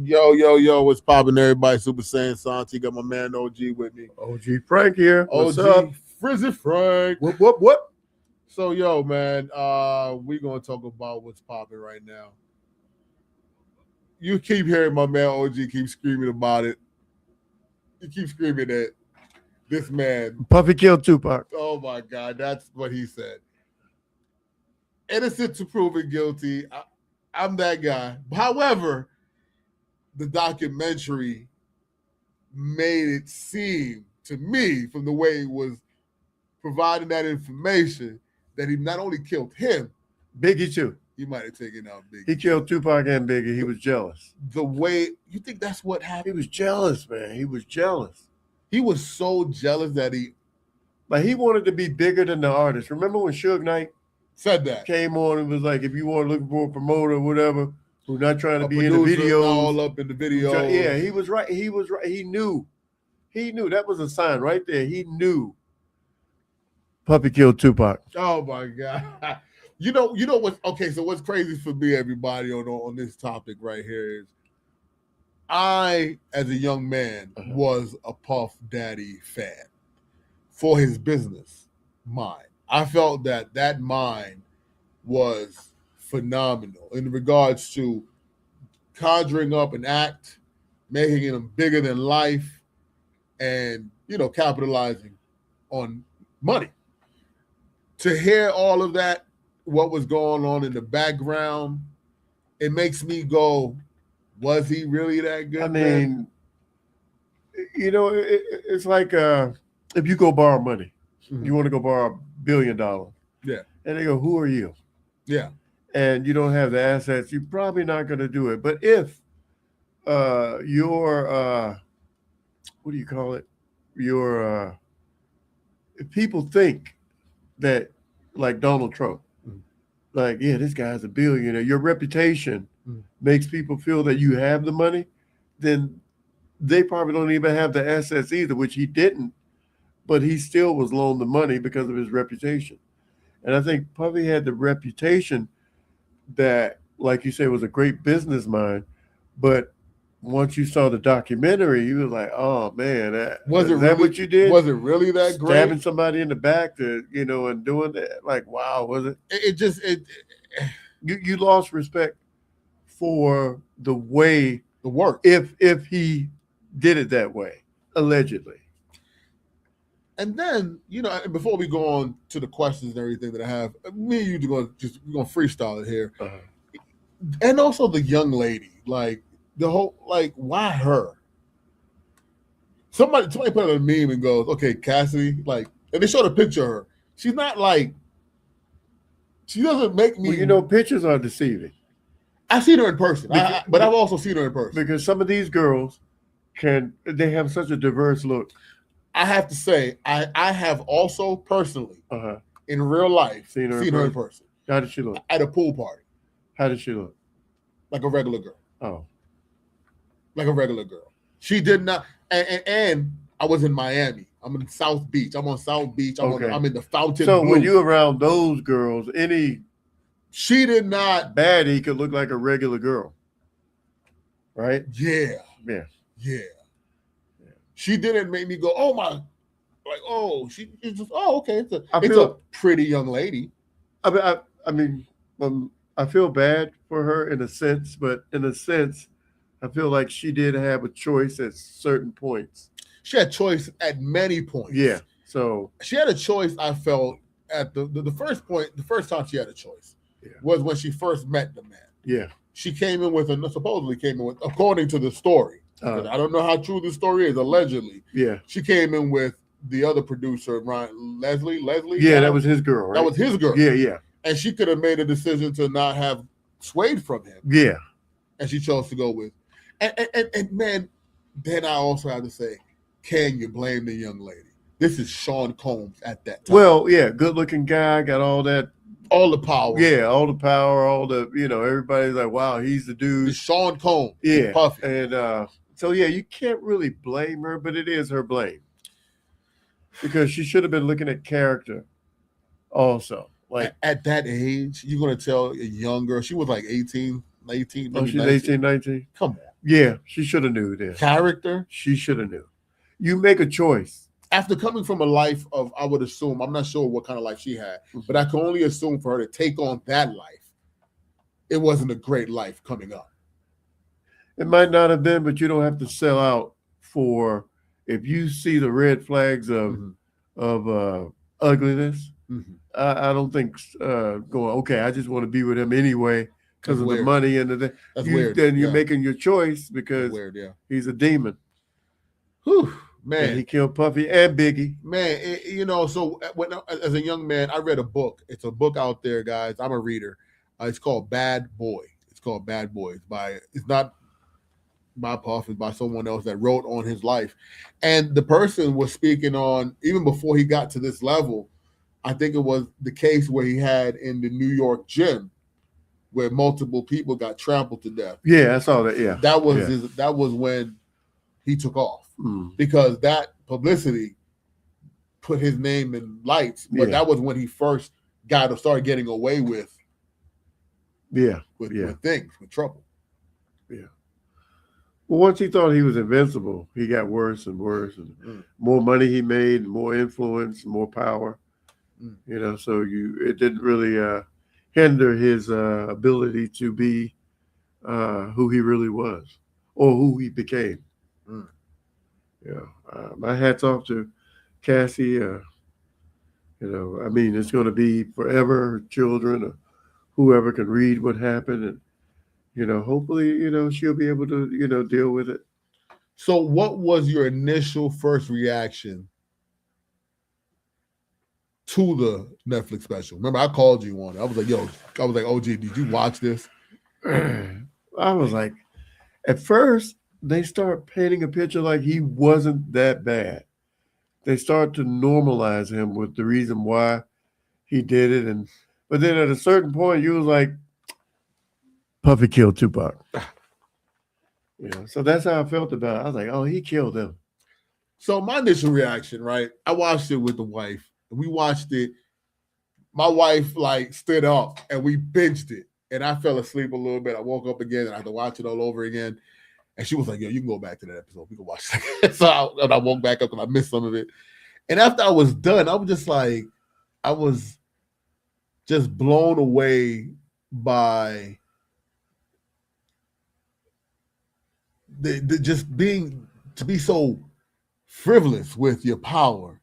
Yo, what's poppin', everybody? Super Saiyan Santi. Got my man OG with me. OG Frank here. What's OG up? Frizzy Frank. What? So, yo, man, we gonna talk about what's popping right now. You keep hearing my man OG keep screaming about it. You keep screaming that this man. Puffy killed Tupac. Oh my God, that's what he said. Innocent to proven guilty. I'm that guy. However, the documentary made it seem to me, from the way it was providing that information, that he not only killed him, Biggie too. he might have taken out Biggie. He killed Tupac and Biggie. He was jealous. The way you think that's what He happened? was jealous, man. He was jealous. He was so jealous that he Like he wanted to be bigger than the artist. Remember when Suge Knight said that. came on and was like, if you want looking for a promoter or whatever, who's not trying to A be in the producer, videos. all up in the video. Yeah, he was right. He was right. He knew. That was a sign right there. He knew. Puffy killed Tupac. Oh my God. You know what's okay, so what's crazy for me, everybody, on this topic right here is I, as a young man, was a Puff Daddy fan for his business mind. I felt that mind was phenomenal in regards to conjuring up an act, making him bigger than life, and capitalizing on money. To hear all of that, what was going on in the background, it makes me go, was he really that good? I mean, it's like if you go borrow money, you want to go borrow $1 billion. Yeah. And they go, who are you? Yeah. And you don't have the assets, you're probably not going to do it. But if your, what do you call it? If people think that, like Donald Trump, like, yeah, this guy's a billionaire, your reputation makes people feel that you have the money, then they probably don't even have the assets either, which he didn't, but he still was loaned the money because of his reputation. And I think Puffy had the reputation that, like you say, was a great business mind, but once you saw the documentary, you was like, "Oh man, was what you did? Was it really that great? Stabbing somebody in the back and doing that? Like, wow, was it? You lost respect for the way the work. If he did it that way, allegedly. And then, before we go on to the questions and everything that I have, me and you we're gonna freestyle it here, and also the young lady, like. The whole, like, why her? Somebody put out a meme and goes, okay, Cassidy, like, and they showed a picture of her. She's not like, she doesn't make me. Well, pictures are deceiving. I've seen her in person, but I've also seen her in person. Because some of these girls they have such a diverse look. I have to say, I have also personally, in real life, seen her in person. How did she look? At a pool party. How did she look? Like a regular girl. Oh. Like a regular girl. She did not, and I was in Miami. I'm in South Beach. I'm on South Beach. I'm in the Fountain. So when you around those girls, she did not. Baddie could look like a regular girl, right? Yeah. She didn't make me go, oh my, like, oh, she's just, oh, okay, it's a pretty young lady. I feel bad for her in a sense, but in a sense, I feel like she did have a choice at certain points. She had choice at many points. Yeah. So she had a choice, I felt, at the first point, the first time she had a choice was when she first met the man. Yeah. She supposedly came in with, according to the story. I don't know how true the story is, allegedly. Yeah. She came in with the other producer, Leslie. Yeah, that was his girl, right? That was his girl. Yeah. And she could have made a decision to not have swayed from him. Yeah. And she chose to go with. And man, then I also have to say, can you blame the young lady? This is Sean Combs at that time. Well, yeah, good-looking guy, got all the power. Yeah, all the power, everybody's like, wow, he's the dude. It's Sean Combs. Yeah. Puffy. And so, yeah, you can't really blame her, but it is her blame. Because she should have been looking at character also. Like at that age, you're going to tell a young girl, she was like 18, 19. Oh, she's 18, 19? Come on. Yeah, she should have knew then. character. She should have knew. You make a choice. After coming from a life of, I would assume, I'm not sure what kind of life she had, but I can only assume for her to take on that life, it wasn't a great life coming up. It might not have been, but you don't have to sell out for, if you see the red flags of ugliness. I don't think going, okay, I just want to be with him anyway because of the money and the That's weird. Then you're making your choice because he's a demon. Whew, man. And he killed Puffy and Biggie. Man, so as a young man, I read a book. It's a book out there, guys. I'm a reader. It's called Bad Boy. It's not by Puff, it's by someone else that wrote on his life. And the person was speaking on, even before he got to this level, I think it was the case where he had in the New York gym where multiple people got trampled to death. Yeah, I saw that. Yeah. That was when he took off because that publicity put his name in lights. But that was when he first started getting away with things, with trouble. Yeah. Well, once he thought he was invincible, he got worse and worse, and more money he made, more influence, more power. So it didn't really hinder his ability to be who he really was or who he became. My hat's off to Cassie. It's going to be forever. Her children or whoever can read what happened, and hopefully, she'll be able to, deal with it. So what was your initial first reaction to the Netflix special? Remember, I called you on it. I was like, OG, did you watch this? I was like, at first, they start painting a picture like he wasn't that bad. They start to normalize him with the reason why he did it. But then at a certain point, you was like, Puffy killed Tupac. So that's how I felt about it. I was like, oh, he killed him. So my initial reaction, right? I watched it with the wife. We watched it. My wife stood up and we binged it. And I fell asleep a little bit. I woke up again and I had to watch it all over again. And she was like, yo, you can go back to that episode. We can watch it. So I woke back up and I missed some of it. And after I was done, I was just blown away by to be so frivolous with your power,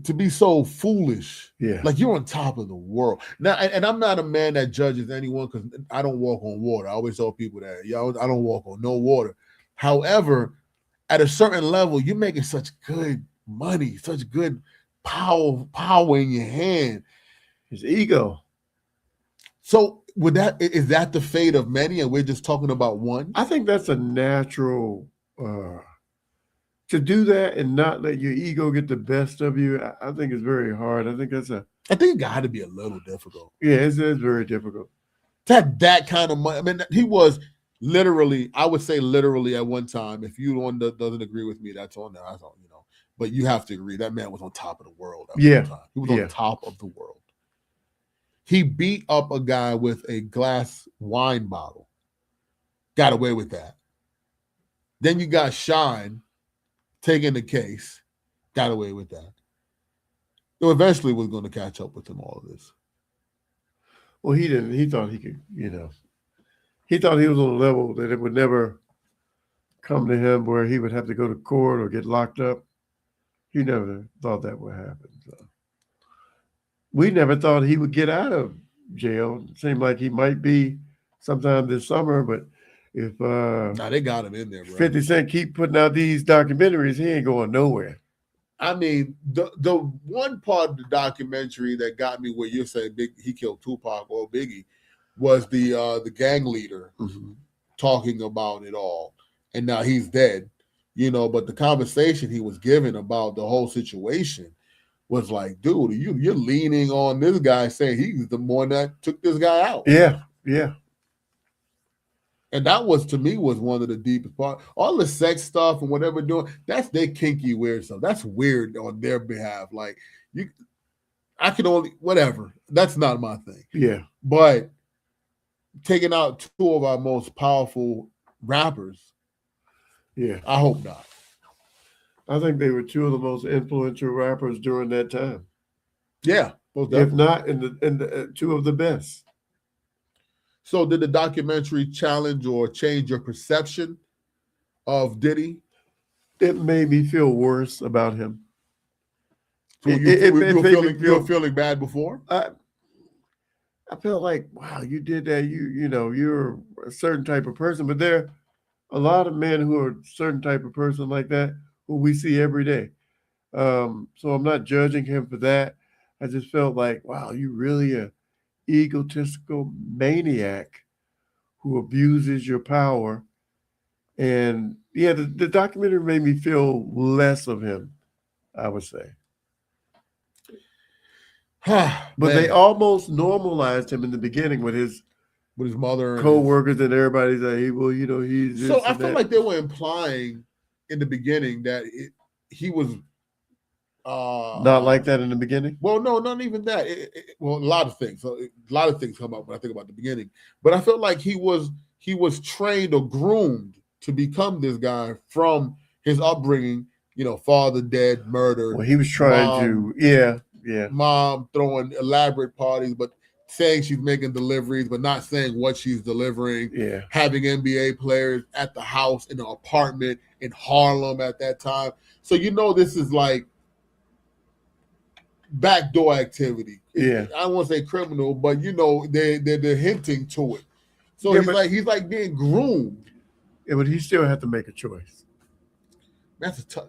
to be so foolish, like you're on top of the world. Now, and I'm not a man that judges anyone because I don't walk on water. I always tell people that, I don't walk on no water. However, at a certain level, you're making such good money, such good power in your hand. His ego. So is that the fate of many, and we're just talking about one? I think that's a natural to do that and not let your ego get the best of you. I think it's very hard. I think it got to be a little difficult. Yeah, it's very difficult. To have that kind of money. I mean, he was literally, I would say literally at one time. If you one doesn't agree with me, that's on there. I don't, but you have to agree that man was on top of the world. At one time. He was on top of the world. He beat up a guy with a glass wine bottle. Got away with that. Then you got Shine taking the case. Got away with that. It eventually was going to catch up with him, all of this. Well, he didn't. He thought he could, he thought he was on a level that it would never come to him where he would have to go to court or get locked up. He never thought that would happen. So. We never thought he would get out of jail. It seemed like he might be sometime this summer, but if they got him in there, bro. 50 Cent keep putting out these documentaries, he ain't going nowhere. I mean, the one part of the documentary that got me where you're saying he killed Tupac or Biggie was the gang leader talking about it all. And now he's dead, but the conversation he was given about the whole situation was like, dude, you're leaning on this guy saying he's the one that took this guy out. Yeah. And that was, to me, was one of the deepest parts. All the sex stuff and whatever doing, that's their kinky weird stuff. That's weird on their behalf. Like, I can only, whatever. That's not my thing. Yeah. But taking out two of our most powerful rappers. Yeah. I hope not. I think they were two of the most influential rappers during that time. Yeah, most If definitely. not in the two of the best. So did the documentary challenge or change your perception of Diddy? It made me feel worse about him. So It you made were me you were feel. feeling bad before? I felt like, wow, you did that. You're a certain type of person, but there are a lot of men who are a certain type of person like that who we see every day. So I'm not judging him for that. I just felt like, wow, you really a egotistical maniac who abuses your power. And yeah, the documentary made me feel less of him, I would say. But they Man, almost normalized him in the beginning with his with his mother and co-workers and everybody's like, hey, well, he's this so I and feel that. like they were implying in the beginning that he was Not like that in the beginning. well, no, not even that. Well, a lot of things. So a lot of things come up when I think about the beginning. But I felt like he was trained or groomed to become this guy from his upbringing. You know, father dead, murdered. Well, he was trying to, yeah. Mom throwing elaborate parties, but saying she's making deliveries, but not saying what she's delivering. Yeah. Having NBA players at the house in an apartment in Harlem at that time. So this is like backdoor activity. Yeah. I don't want to say criminal, but they're hinting to it. So Yeah, he's like being groomed. Yeah, but he still had to make a choice. That's a tough.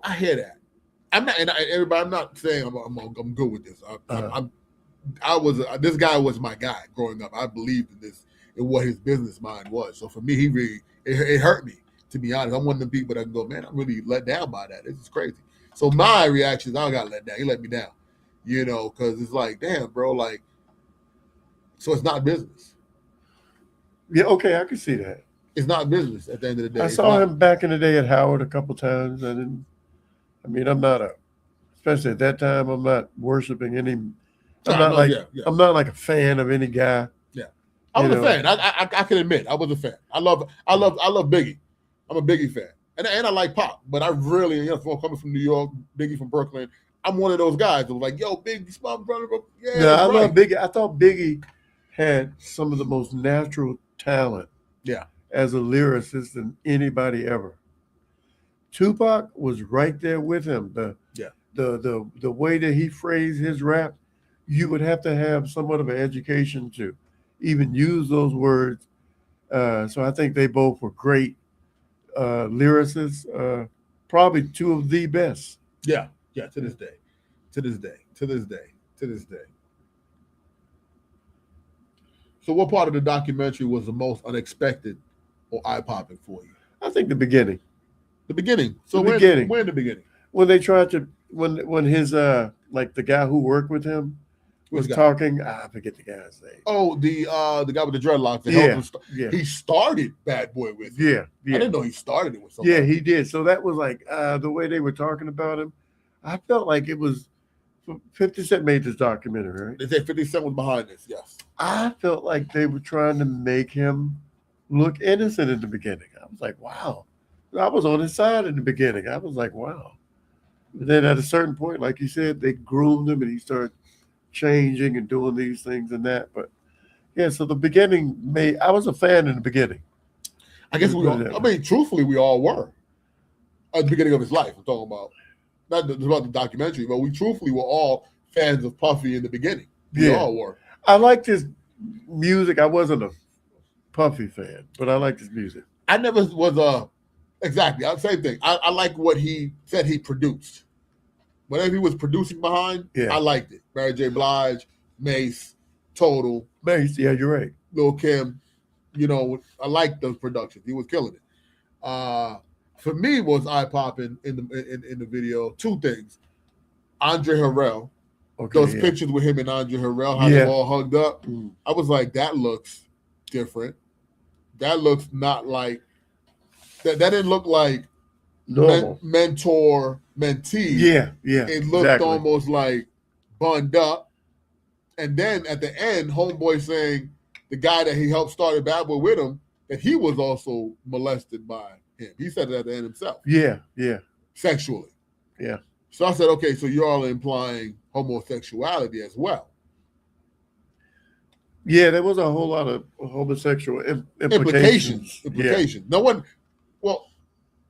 I hear that. I'm not, and everybody. I'm not saying I'm good with this. This guy was my guy growing up. I believed in this and what his business mind was. So for me, he really it hurt me, to be honest. I'm one of the people that can go, man, I'm really let down by that. This is crazy. So my reaction is, I got let down. He let me down, because it's like, damn, bro, like, so it's not business. Yeah, okay, I can see that. It's not business at the end of the day. I saw him back in the day at Howard a couple times. I'm not especially at that time, I'm not worshiping any. I'm not like a fan of any guy. Yeah, I was a fan. I can admit I was a fan. I love Biggie. I'm a Biggie fan, and I like pop. But I really, coming from New York, Biggie from Brooklyn, I'm one of those guys that was like, yo, Biggie, my brother. Yeah, I love Biggie. I thought Biggie had some of the most natural talent. Yeah. As a lyricist than anybody ever. Tupac was right there with him. The way that he phrased his rap, you would have to have somewhat of an education to even use those words. So I think they both were great lyricists, probably two of the best. Yeah, to this day. So what part of the documentary was the most unexpected or eye-popping for you? I think the beginning. The beginning. So where in the beginning? When they tried to, when his like the guy who worked with him was talking. I forget the guy's name. Oh, the guy with the dreadlocks. He started Bad Boy with him. Yeah. I didn't know he started it with somebody. Yeah, he did. So that was like the way they were talking about him. I felt like it was 50 Cent made this documentary, right? They say 50 Cent was behind this, yes. I felt like they were trying to make him look innocent in the beginning. I was like, wow. I was on his side in the beginning. I was like, wow. But then at a certain point, like you said, they groomed him and he started changing and doing these things and that. But yeah, so the beginning I was a fan in the beginning. I guess truthfully, we all were at the beginning of his life. I'm talking about not about the documentary, but we truthfully were all fans of Puffy in the beginning. We all were. I liked his music. I wasn't a Puffy fan, but I liked his music. I never was exactly. Same thing. I like what he said he produced. Whatever he was producing behind, I liked it. Mary J. Blige, Mace, Total. Mace, yeah, you're right. Lil' Kim, I liked those productions. He was killing it. For me, was eye-popping in the video, two things. Andre Harrell. Those pictures with him and Andre Harrell, how they all hugged up. I was like, that looks different. That looks not like that didn't look like mentor mentee. Yeah. It looked almost like bunned up. And then at the end, Homeboy saying the guy that he helped start Bad Boy with him that he was also molested by him. He said it at the end himself. Yeah. Sexually. Yeah. So I said, okay, so you're all implying homosexuality as well. Yeah, there was a whole lot of homosexual Implications. Yeah. No one, well,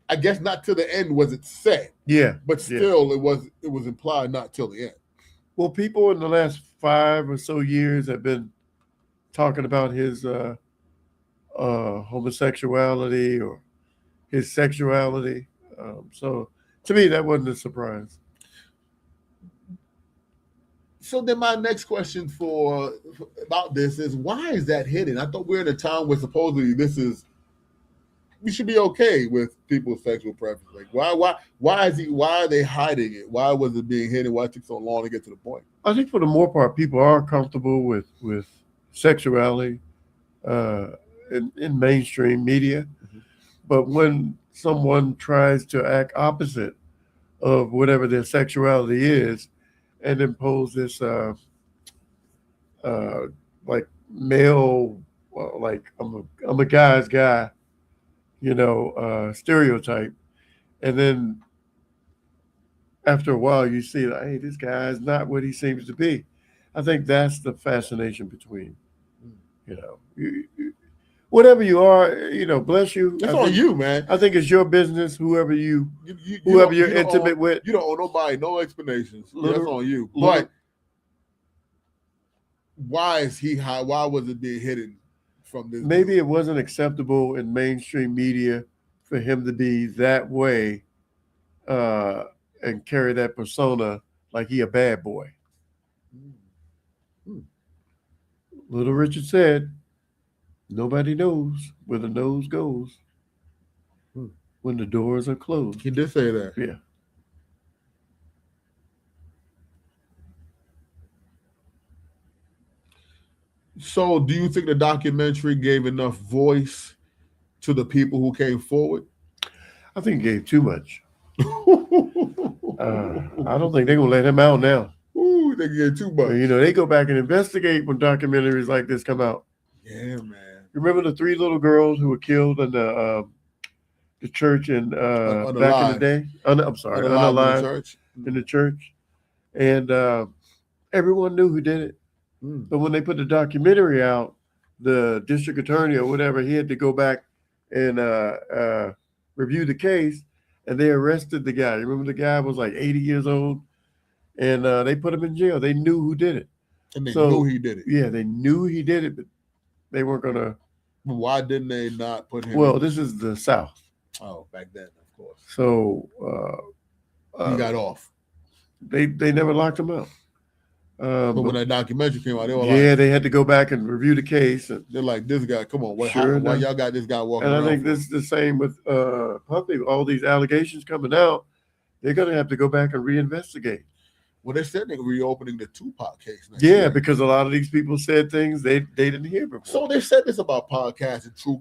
I guess not till the end was it said. Yeah. But still, it was implied not till the end. Well, people in the last 5 or so years have been talking about his homosexuality or his sexuality. So to me, that wasn't a surprise. So then my next question about this is, why is that hidden? I thought we're in a time where supposedly we should be okay with people's sexual preference. Like why are they hiding it? Why was it being hidden? Why it took so long to get to the point? I think for the most part, people are comfortable with sexuality in mainstream media. Mm-hmm. But when someone tries to act opposite of whatever their sexuality is and impose this like male, like I'm a guy's guy, stereotype, and then after a while you see that, hey, this guy is not what he seems to be. I think that's the fascination between, whatever you are, bless you. That's on you, man. I think it's your business, whoever you're intimate with. You don't owe nobody no explanations. That's on you. But why was it being hidden from this? Maybe it wasn't acceptable in mainstream media for him to be that way and carry that persona like he a bad boy. Little Richard said, nobody knows where the nose goes when the doors are closed. He did say that. Yeah. So do you think the documentary gave enough voice to the people who came forward? I think it gave too much. I don't think they're going to let him out now. Ooh, they gave too much. They go back and investigate when documentaries like this come out. Yeah, man. Remember the 3 little girls who were killed in the church in back in the day? Unalive in the church. And everyone knew who did it. But when they put the documentary out, the district attorney or whatever, he had to go back and review the case, and they arrested the guy. Remember the guy was like 80 years old, and they put him in jail. They knew who did it. And they knew he did it. Yeah, they knew he did it, but they weren't going to. Why didn't they not put him? Well, this is the South. Oh, back then, of course. So he got off. They never locked him out. But when that documentary came out, they were they had to go back and review the case. And they're like, this guy, come on, why y'all got this guy walking around? And I think this is the same with Puffy. All these allegations coming out, they're going to have to go back and reinvestigate. Well, they said they're reopening the Tupac case next year. year. Because a lot of these people said things they didn't hear before. So they said this about podcasts and true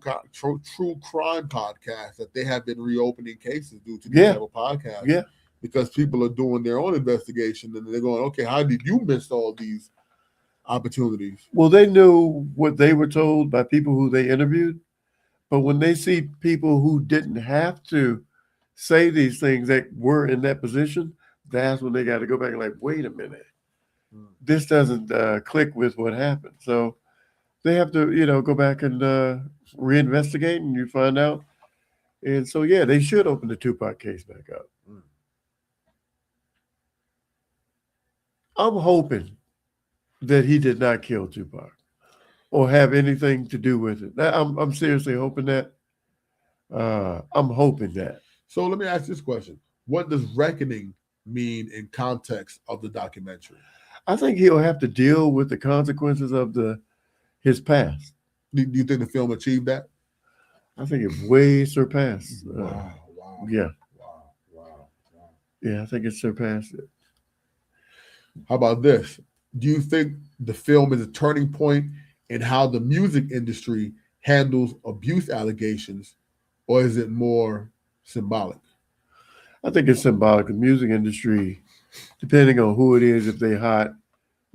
crime podcasts, that they have been reopening cases due to these type of podcasts. Yeah. Because people are doing their own investigation and they're going, okay, how did you miss all these opportunities? Well, they knew what they were told by people who they interviewed. But when they see people who didn't have to say these things that were in that position, that's when they got to go back and like, wait a minute, this doesn't click with what happened. So they have to, go back and reinvestigate, and you find out. And so, yeah, they should open the Tupac case back up. I'm hoping that he did not kill Tupac or have anything to do with it. I'm seriously hoping that. I'm hoping that. So let me ask this question. What does reckoning mean in context of the documentary? I think he'll have to deal with the consequences of his past. Do you think the film achieved that? I think it way surpassed. Wow. Yeah. Wow. Yeah, I think it surpassed it. How about this? Do you think the film is a turning point in how the music industry handles abuse allegations, or is it more symbolic? I think it's symbolic. The music industry, depending on who it is, if they're hot,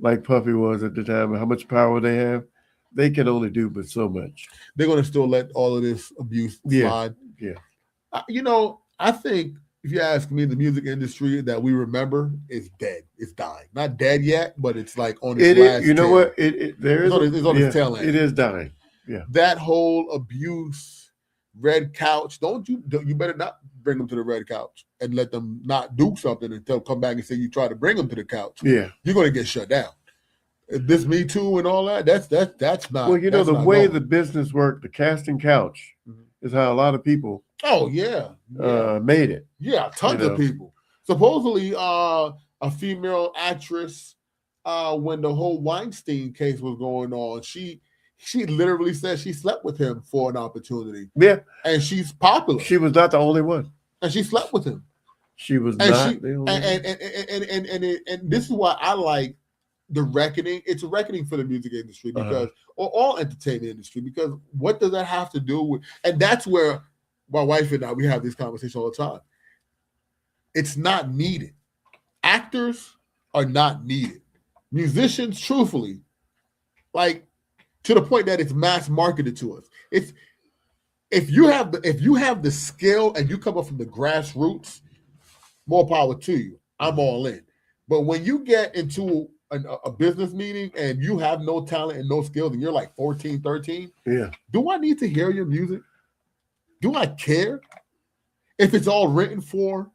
like Puffy was at the time, and how much power they have, they can only do but so much. They're going to still let all of this abuse Yeah. slide. Yeah. I think if you ask me, the music industry that we remember is dead. It's dying. Not dead yet, but it's like on its It last is. You know tail. what? There is. It's on its tail end. It is dying. That whole abuse, red couch. You better not bring them to the red couch and let them not do something until come back and say you try to bring them to the couch. Yeah. You're going to get shut down. This Me Too and all that. That's not. Well, the way the business worked, the casting couch is how a lot of people. Oh yeah. Made it. Yeah, tons of people. Supposedly, a female actress, when the whole Weinstein case was going on, she literally said she slept with him for an opportunity. Yeah, and she's popular. She was not the only one, and she slept with him. She was not the only one. And this is why I like the reckoning. It's a reckoning for the music industry because, or all entertainment industry, because what does that have to do with? And that's where my wife and I, we have this conversation all the time. It's not needed. Actors are not needed. Musicians, truthfully, like to the point that it's mass marketed to us. It's if you have the skill and you come up from the grassroots, more power to you. I'm all in. But when you get into a business meeting and you have no talent and no skills and you're like 14, 13, do I need to hear your music? Do I care? If it's all written for,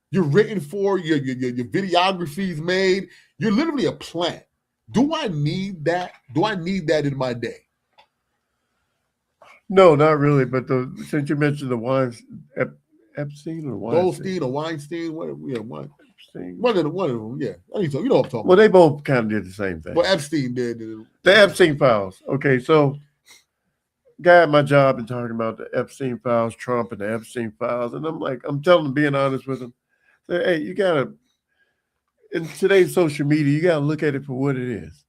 you're written for, your videography's made, you're literally a plant. Do I need that? Do I need that in my day? No, not really. But since you mentioned the Epstein or Weinstein? Goldstein or Weinstein, one of them, yeah. You know what I'm talking about. Well, they both kind of did the same thing. Well, Epstein did. The Epstein files. Okay, so guy at my job been talking about the Epstein files, Trump and the Epstein files, and I'm telling him, being honest with him, say, hey, you gotta, in today's social media, you gotta look at it for what it is.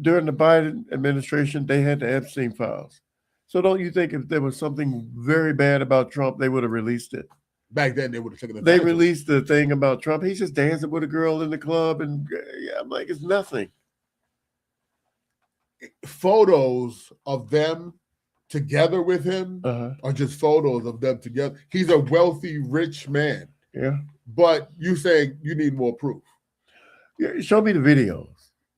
During the Biden administration, they had the Epstein files. So don't you think if there was something very bad about Trump, they would have released it? Back then, they would have taken it. They released the thing about Trump. He's just dancing with a girl in the club, and I'm like, it's nothing. Photos of them together with him are just photos of them together. He's a wealthy, rich man. Yeah. But you say you need more proof. Yeah, show me the videos.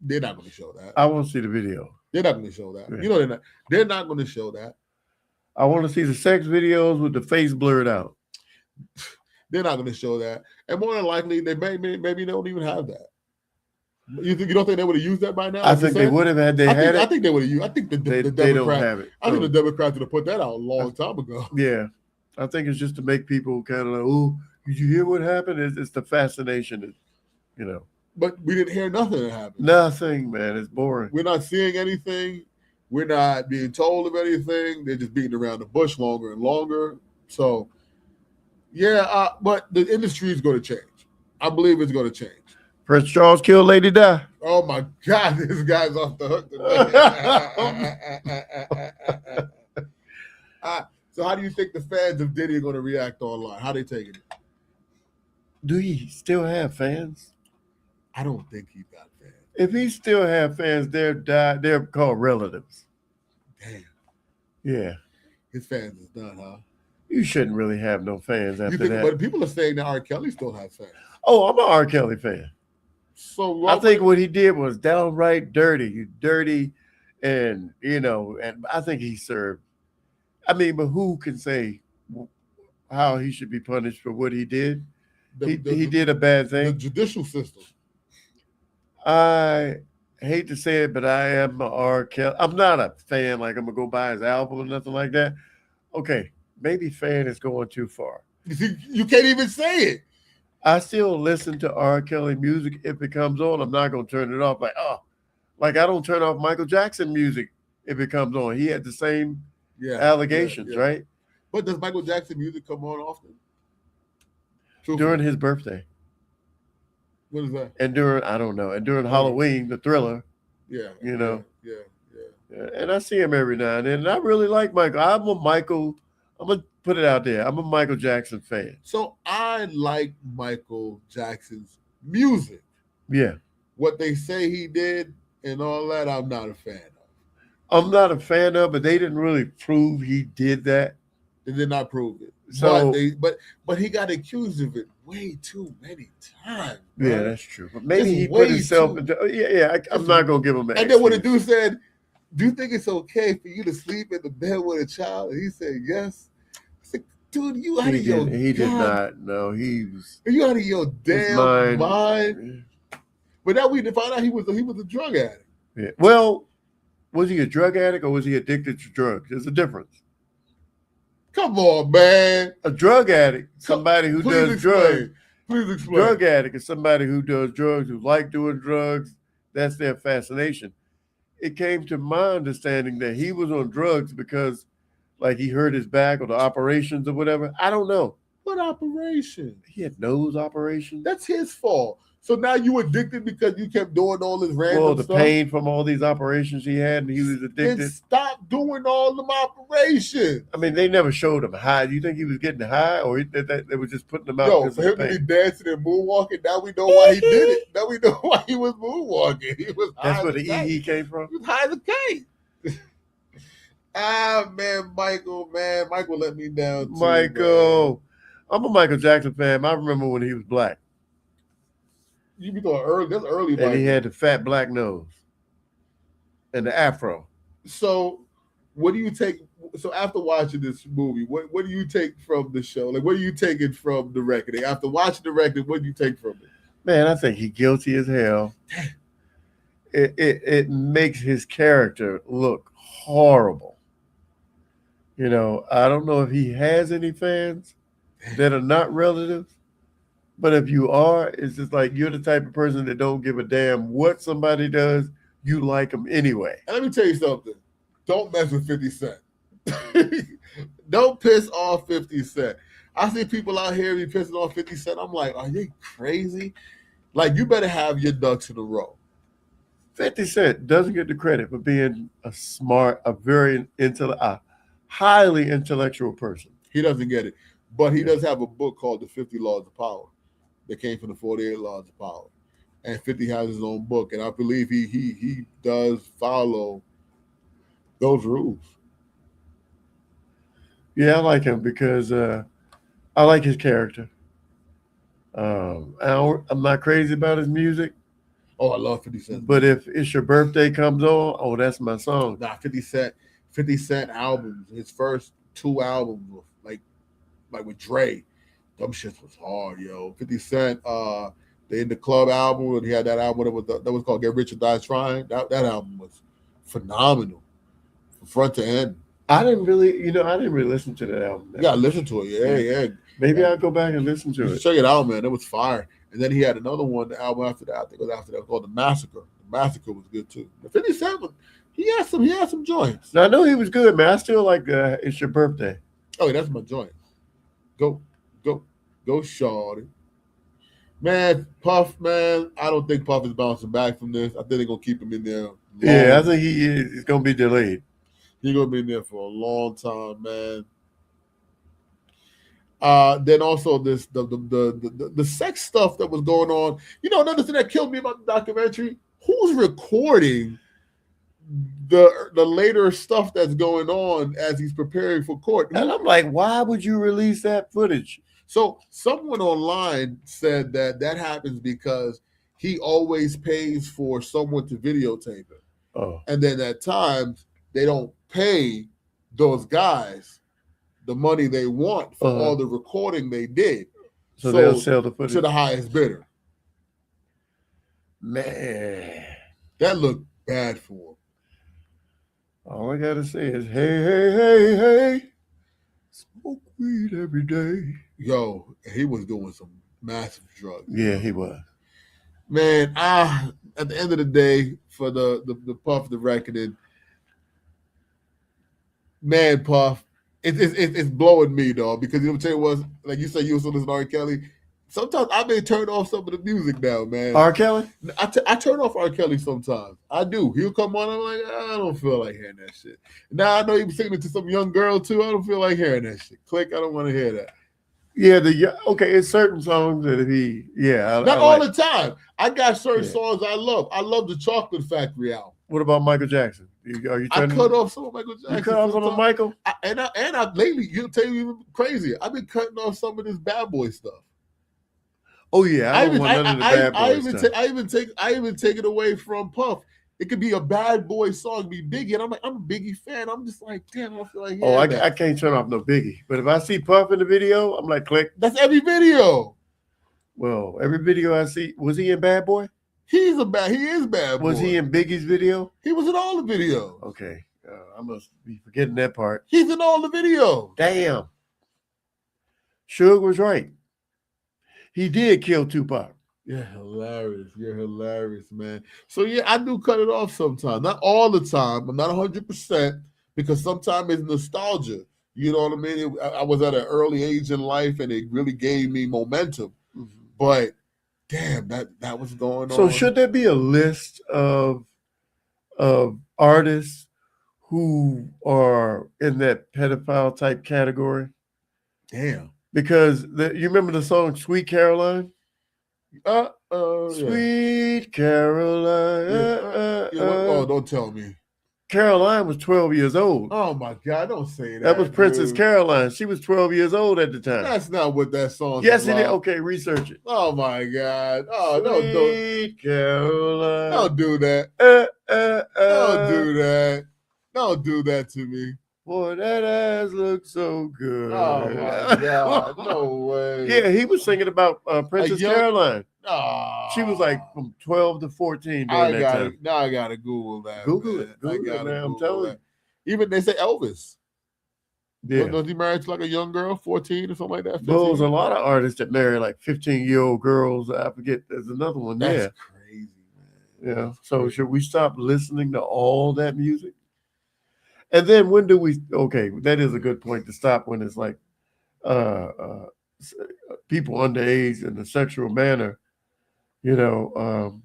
They're not going to show that. I want to see the video. They're not going to show that. Yeah. They're not going to show that. I want to see the sex videos with the face blurred out. They're not going to show that. And more than likely, they maybe they don't even have that. You don't think they would have used that by now? I think they would have had. I think they would have used. I think the Democrats. They don't have it. I think the Democrats would have put that out a long time ago. Yeah, I think it's just to make people kind of like, oh, did you hear what happened? It's the fascination, But we didn't hear nothing that happened. Nothing, man. It's boring. We're not seeing anything. We're not being told of anything. They're just beating around the bush longer and longer. So, yeah, but the industry is going to change. I believe it's going to change. Prince Charles killed Lady Di. Oh, my God. This guy's off the hook today. So how do you think the fans of Diddy are going to react online? How they taking it? Do he still have fans? I don't think he's got fans. If he still have fans, they're called relatives. Damn. Yeah. His fans is done, huh? You shouldn't really have no fans after that. But people are saying that R. Kelly still has fans. Oh, I'm an R. Kelly fan. So I think what he did was downright dirty, and and I think he served. I mean, but who can say how he should be punished for what he did? He did a bad thing. The judicial system. I hate to say it, but I am an R. Kelly. I'm not a fan, like I'm gonna go buy his album or nothing like that. Okay, maybe fan is going too far. You can't even say it. I still listen to R. Kelly music if it comes on. I'm not gonna turn it off. Like I don't turn off Michael Jackson music if it comes on. He had the same allegations, right? But does Michael Jackson music come on often? During his birthday. What is that? And during Halloween, the Thriller. Yeah. Yeah. Yeah. And I see him every now and then. And I really like Michael. I'm gonna put it out there. I'm a Michael Jackson fan. So I like Michael Jackson's music. Yeah. What they say he did and all that, I'm not a fan of. I'm not a fan of, but they didn't really prove he did that. They did not prove it. So But he got accused of it way too many times. yeah, bro. that's true. But maybe Just he put way himself too- into. I'm not gonna give him an. And then when the excuse. dude said, "Do you think it's okay for you to sleep in the bed with a child?" And he said, "Yes." I said, "Dude, you out of your He did not. No, he was. You out of your His damn mind." But now we found out he was a drug addict. Yeah. Well, was he a drug addict or was he addicted to drugs? There's a difference. Come on, man. A drug addict, somebody who does drugs. Please explain. Drug addict is somebody who does drugs, who like doing drugs. That's their fascination. It came to my understanding that he was on drugs because, like, he hurt his back or the operations or whatever. I don't know. What operation? He had nose operations. That's his fault. So now you addicted because you kept doing all this random Well, the stuff? pain from all these operations he had, and he was Then addicted. stop doing all them operations. I mean, they never showed him high. Do you think he was getting high, or they were just putting him out? Yo, because for of him the to be pain? dancing and moonwalking, now we know why he did it. Now we know why he was moonwalking. He was high That's where as the a kite. EE came from. He was high as a kite. Man, Michael let me down too, Michael, I'm a Michael Jackson fan. I remember when he was black, man. You be doing early. That's early, and Michael. he had the fat black nose and the afro. So, what do you take? So, after watching this movie, what do you take from the show? Like, what are you taking from the record? After watching the record, what do you take from it? Man, I think he's guilty as hell. It makes his character look horrible. You know, I don't know if he has any fans that are not relatives, but if you are, it's just like you're the type of person that don't give a damn what somebody does. You like them anyway. And let me tell you something. Don't mess with 50 Cent. Don't piss off 50 Cent. I see people out here be pissing off 50 Cent. I'm like, are they crazy? Like, you better have your ducks in a row. 50 Cent doesn't get the credit for being a smart, highly intellectual person. He doesn't get it. But he does have a book called The 50 Laws of Power that came from the 48 Laws of Power. And 50 has his own book. And I believe he does follow those rules. Yeah, I like him because I like his character. I'm not crazy about his music, Oh, I love 50 Cent. but if It's Your Birthday comes on, oh, that's my song. Nah, 50 Cent albums, his first two albums were like with Dre. Them shits was hard, yo. 50 Cent, the In the Club album, and he had that album that was called Get Rich or Die Trying. That album was phenomenal from front to end. I didn't really listen to that album. You gotta listen to it. Yeah. Maybe I'll go back and listen to You should it. check it out, man. It was fire. And then he had another one, the album after that. I think it was after that, called The Massacre. The Massacre was good too. The 50 Cent, he had some joints. Now, I know he was good, man. I still like It's Your Birthday. Oh, yeah, that's my joint. Go, shawty. Man, Puff, man, I don't think Puff is bouncing back from this. I think they're gonna keep him in there. Yeah, I think he is. It's gonna be delayed. He's gonna be in there for a long time, man. Then also the sex stuff that was going on. You know, another thing that killed me about the documentary: who's recording the later stuff that's going on as he's preparing for court? And I'm like, why would you release that footage? So someone online said that happens because he always pays for someone to videotape it. Oh, And then at times they don't pay those guys the money they want for all the recording they did. so they'll sell the footage to the highest bidder. Man, That looked bad for him. all I gotta say is, hey, smoke weed every day. Yo, he was doing some massive drugs. Yeah, he was. Man, at the end of the day, for the Puff, the reckoning, man, Puff, it's blowing me, dog, because you know what I'm saying was, like you said, you was listening to R. Kelly. Sometimes I may turn off some of the music now, man. R. Kelly? I turn off R. Kelly sometimes. I do. He'll come on, I'm like, I don't feel like hearing that shit. Now I know he was singing it to some young girl too. I don't feel like hearing that shit. Click, I don't want to hear that. Yeah, it's certain songs that Not all the time. I got certain songs I love. I love the Chocolate Factory album. What about Michael Jackson? Are you I trying cut off some of Michael Jackson. You cut off some of Michael? And I lately, you'll tell you even crazier. I've been cutting off some of this bad boy stuff. Oh yeah, I don't want none of the bad boy stuff. I even take it away from Puff. It could be a bad boy song, be Biggie, and I'm like, I'm a Biggie fan. I'm just like, damn, I feel like I can't turn off no Biggie. But if I see Puff in the video, I'm like, click. That's every video. Well, every video I see, was he in Bad Boy? He is bad boy. Was he in Biggie's video? He was in all the videos. Okay, I must be forgetting that part. He's in all the videos. Damn. Suge was right. He did kill Tupac. You're hilarious. You're hilarious, man. So yeah, I do cut it off sometimes. Not all the time. I'm not 100% because sometimes it's nostalgia. You know what I mean? I was at an early age in life, and it really gave me momentum. Mm-hmm. But damn, that was going on. So should there be a list of artists who are in that pedophile type category? Damn. Because you remember the song Sweet Caroline? Sweet Caroline. Oh, don't tell me. Caroline was 12 years old. Oh my God, don't say that. That was Princess Caroline. She was 12 years old at the time. That's not what that song is. Yes, it is. Okay, research it. Oh my God. Oh, Sweet Caroline. Don't do that. Don't do that. Don't do that to me. Boy, that ass looks so good. Oh my God. No way. Yeah, he was singing about Princess Caroline. Oh, she was like from 12 to 14 during that time. Now I gotta Google that. Google it, man. I'm telling you. Even they say Elvis. Yeah. Was he married to like a young girl, 14 or something like that? 15? Well, there's a lot of artists that marry like 15-year-old girls. I forget. There's another one. That's crazy, man. Yeah. So should we stop listening to all that music? And then when do we? Okay, that is a good point to stop when it's like people underage in a sexual manner. You know,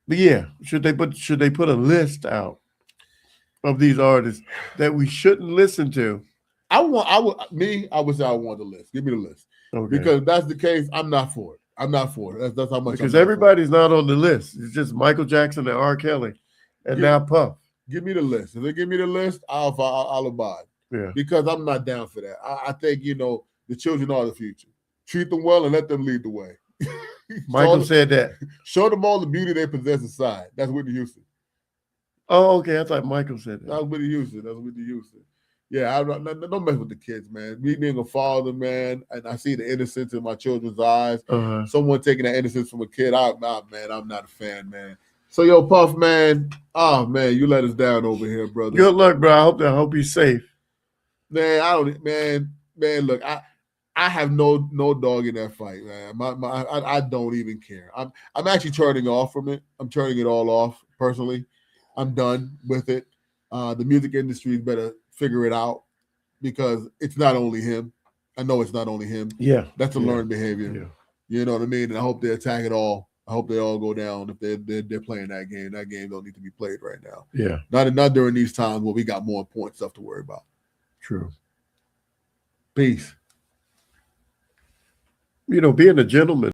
but yeah, should they put a list out of these artists that we shouldn't listen to? I would say I want the list. Give me the list. Okay. Because if that's the case, I'm not for it. I'm not for it. That's how much. Because everybody's not on the list. It's just Michael Jackson and R. Kelly, and now Puff. Give me the list. If they give me the list, I'll abide. Yeah. Because I'm not down for that. I think the children are the future. Treat them well and let them lead the way. Michael said that. Show them all the beauty they possess inside. That's Whitney Houston. Oh, okay. I thought Michael said that. That's Whitney Houston. Yeah, don't mess with the kids, man. Me being a father, man, and I see the innocence in my children's eyes. Uh-huh. Someone taking that innocence from a kid, I'm not a fan, man. So, yo, Puff, man. Oh, man, you let us down over here, brother. Good luck, bro. I hope he's safe. Man, look, I have no dog in that fight, man. I don't even care. I'm actually turning off from it. I'm turning it all off personally. I'm done with it. The music industry better figure it out because it's not only him. I know it's not only him. Yeah, that's a learned behavior. Yeah. You know what I mean? And I hope they attack it all. I hope they all go down if they're playing that game. That game don't need to be played right now. Yeah, not during these times where we got more important stuff to worry about. True. Peace. Being a gentleman